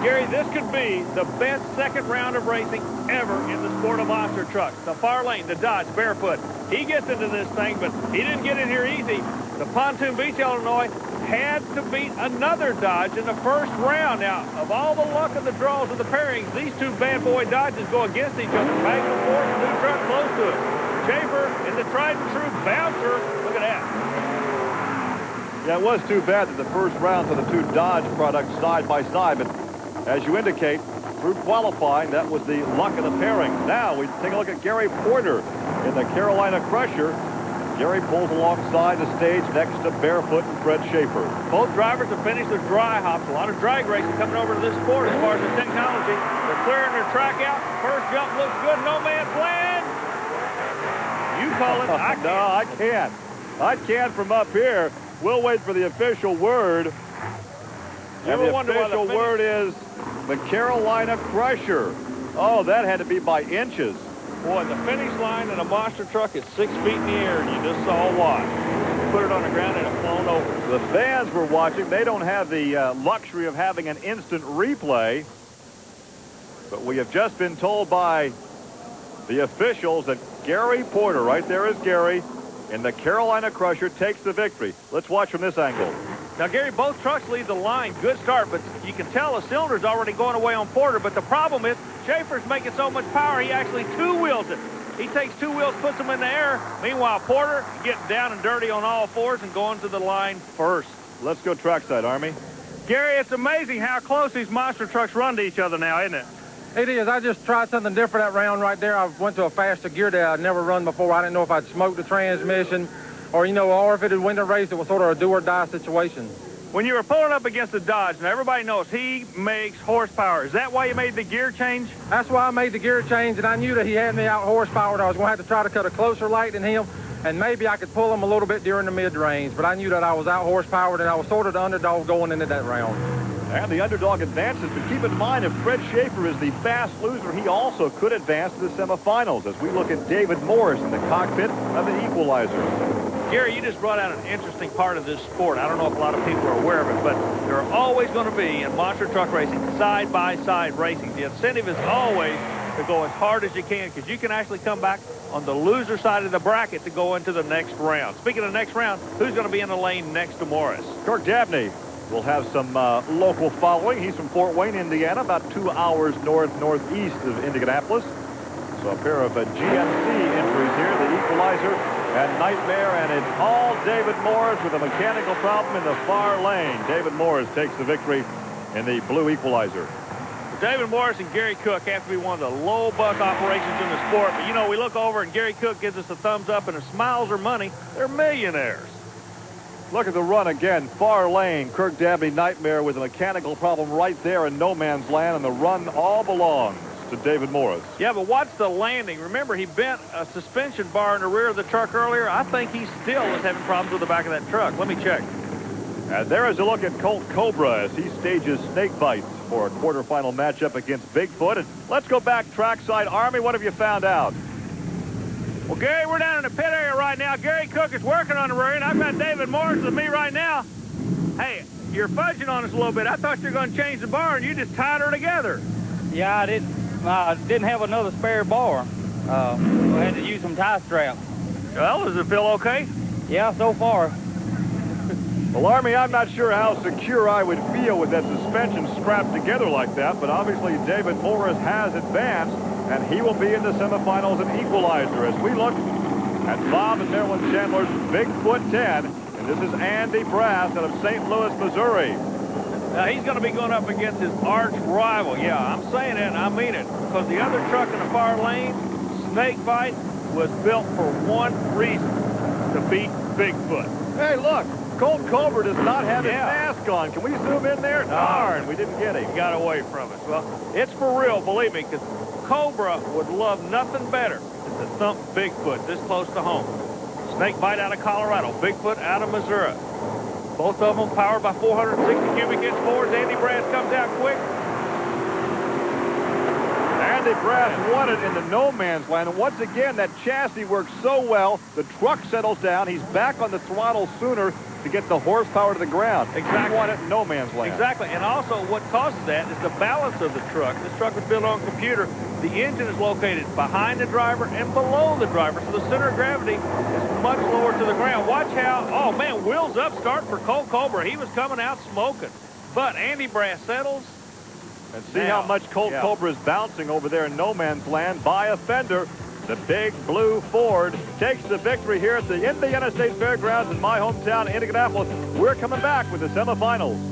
Gary, this could be the best second round of racing ever in the sport of monster trucks. The far lane, the Dodge, barefoot. He gets into this thing, but he didn't get in here easy. The Pontoon Beach, Illinois, had to beat another Dodge in the first round. Now, of all the luck of the draws of the pairings, these two bad boy Dodges go against each other. Back and forth, new truck close to it. Schaefer and the tried and true Bouncer. Look at that. Yeah, it was too bad that the first round for the two Dodge products side by side, but as you indicate, through qualifying, that was the luck of the pairing. Now we take a look at Gary Porter in the Carolina Crusher. Gary pulls alongside the stage next to Barefoot and Fred Schaefer. Both drivers have finished their dry hops. A lot of drag racing coming over to this sport as far as the technology. They're clearing their track out. First jump looks good. No man's land. You call it. I can't. No, I can't. I can't from up here. We'll wait for the official word. And the official word is the Carolina Crusher. Oh, that had to be by inches. Boy, the finish line in a monster truck is 6 feet in the air, and you just saw why. Put it on the ground and it flown over. The fans were watching. They don't have the luxury of having an instant replay. But we have just been told by the officials that Gary Porter, right there is Gary, in the Carolina Crusher, takes the victory. Let's watch from this angle. Now, Gary, both trucks lead the line. Good start, but you can tell the cylinder's already going away on Porter. But the problem is Schaefer's making so much power, he actually two-wheels it. He takes two wheels, puts them in the air. Meanwhile, Porter getting down and dirty on all fours and going to the line first. Let's go trackside, Army. Gary, it's amazing how close these monster trucks run to each other now, isn't it? It is. I just tried something different that round right there. I went to a faster gear that I'd never run before. I didn't know if I'd smoked the transmission or, you know, or if it had win the race. It was sort of a do-or-die situation. When you were pulling up against the Dodge, and everybody knows he makes horsepower, is that why you made the gear change? That's why I made the gear change, and I knew that he had me out horsepowered. I was going to have to try to cut a closer light than him, and maybe I could pull him a little bit during the mid-range, but I knew that I was out horsepowered, and I was sort of the underdog going into that round. And the underdog advances, but keep in mind, if Fred Schaefer is the fast loser, he also could advance to the semifinals as we look at David Morris in the cockpit of the equalizer. Gary, you just brought out an interesting part of this sport. I don't know if a lot of people are aware of it, but there are always going to be, in monster truck racing, side-by-side racing. The incentive is always to go as hard as you can, because you can actually come back on the loser side of the bracket to go into the next round. Speaking of next round, who's going to be in the lane next to Morris? Kirk Dabney will have some local following. He's from Fort Wayne, Indiana, about 2 hours northeast of Indianapolis. So a pair of GMC entries here, the equalizer and Nightmare, and it's all David Morris with a mechanical problem in the far lane. David Morris takes the victory in the blue equalizer. David Morris and Gary Cook have to be one of the low buck operations in the sport, but you know, we look over and Gary Cook gives us a thumbs up, and if smiles are money, they're millionaires. Look at the run again. Far lane, Kirk Dabney, Nightmare with a mechanical problem right there in no man's land, and the run all belongs to David Morris. Yeah, but watch the landing. Remember, he bent a suspension bar in the rear of the truck earlier. I think he still is having problems with the back of that truck. Let me check. And there is a look at Colt Cobra as he stages snake bites for a quarterfinal matchup against Bigfoot. And let's go back trackside. Army, what have you found out? Well, Gary, we're down in the pit area right now. Gary Cook is working on the rear, and I've got David Morris with me right now. Hey, you're fudging on us a little bit. I thought you were going to change the bar, and you just tied her together. Yeah, I didn't have another spare bar. I had to use some tie straps. Well, does it feel okay? Yeah, so far. Well, Army, I'm not sure how secure I would feel with that suspension strapped together like that, but obviously David Morris has advanced, and he will be in the semifinals and equalizer as we look at Bob and Marilyn Chandler's Bigfoot 10. And this is Andy Brass out of St. Louis, Missouri. Now, he's going to be going up against his arch rival. Yeah, I'm saying it and I mean it, because the other truck in the far lane, Snakebite, was built for one reason, to beat Bigfoot. Hey, look, Colt Cobra does not have his mask on. Can we zoom in there? Darn, we didn't get him. He got away from us. Well, it's for real, believe me, because Cobra would love nothing better than to thump Bigfoot this close to home. Snakebite out of Colorado, Bigfoot out of Missouri. Both of them powered by 460 cubic inch Fords. Andy Brass comes out quick. And Andy Brass won it in the no man's land. And once again, that chassis works so well. The truck settles down. He's back on the throttle sooner to get the horsepower to the ground. Exactly. He won it in no man's land. Exactly. And also what causes that is the balance of the truck. This truck was built on a computer. The engine is located behind the driver and below the driver. So the center of gravity is much lower to the ground. Watch how, oh man, wheels up start for Cole Cobra. He was coming out smoking. But Andy Brass settles. And see how much Colt Cobra is bouncing over there in no man's land by a fender. The big blue Ford takes the victory here at the Indiana State Fairgrounds in my hometown, Indianapolis. We're coming back with the semifinals.